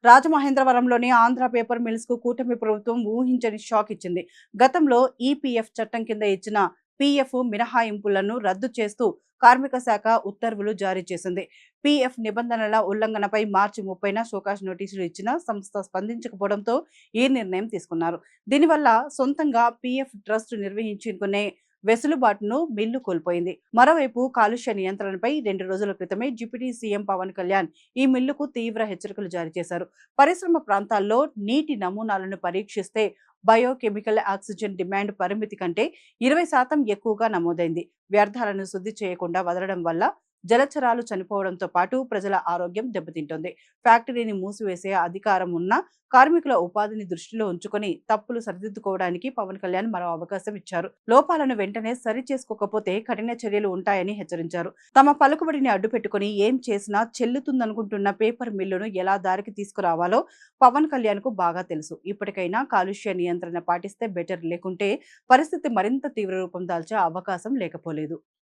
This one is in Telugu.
రాజమహేంద్రవరంలోని ఆంధ్ర పేపర్ మిల్స్ కు కూటమి ప్రభుత్వం ఊహించని షాక్ ఇచ్చింది. గతంలో ఈపీఎఫ్ చట్టం కింద ఇచ్చిన పీఎఫ్ మినహాయింపులను రద్దు చేస్తూ కార్మిక శాఖ ఉత్తర్వులు జారీ చేసింది. పీఎఫ్ నిబంధనల ఉల్లంఘనపై మార్చి 30న షోకాజ్ నోటీసులు ఇచ్చిన సంస్థ స్పందించకపోవడంతో ఈ నిర్ణయం తీసుకున్నారు. దీనివల్ల సొంతంగా పీఎఫ్ ట్రస్ట్ నిర్వహించుకునే వెసులుబాటును మిల్లు కోల్పోయింది. మరోవైపు కాలుష్య నియంత్రణపై 2 రోజుల క్రితమే డిప్యూటీ సీఎం పవన్ కళ్యాణ్ ఈ మిల్లుకు తీవ్ర హెచ్చరికలు జారీ చేశారు. పరిశ్రమ ప్రాంతాల్లో నీటి నమూనాలను పరీక్షిస్తే బయోకెమికల్ ఆక్సిజన్ డిమాండ్ పరిమితి కంటే 20% ఎక్కువగా నమోదైంది. వ్యర్థాలను శుద్ధి చేయకుండా వదలడం వల్ల జలచరాలు చనిపోవడంతో పాటు ప్రజల ఆరోగ్యం దెబ్బతింటోంది. ఫ్యాక్టరీని మూసివేసే అధికారం ఉన్న కార్మికుల ఉపాధిని దృష్టిలో ఉంచుకొని తప్పులు సరిదిద్దుకోవడానికి పవన్ కళ్యాణ్ మరో అవకాశం ఇచ్చారు. లోపాలను వెంటనే సరిచేసుకోకపోతే కఠిన చర్యలు ఉంటాయని హెచ్చరించారు. తమ పలుకుబడిని అడ్డుపెట్టుకుని ఏం చేసినా చెల్లుతుందనుకుంటున్న పేపర్ మిల్లును ఎలా దారికి తీసుకురావాలో పవన్ కళ్యాణ్ కు బాగా తెలుసు. ఇప్పటికైనా కాలుష్య నియంత్రణ పాటిస్తే బెటర్, లేకుంటే పరిస్థితి మరింత తీవ్ర రూపం దాల్చే అవకాశం లేకపోలేదు.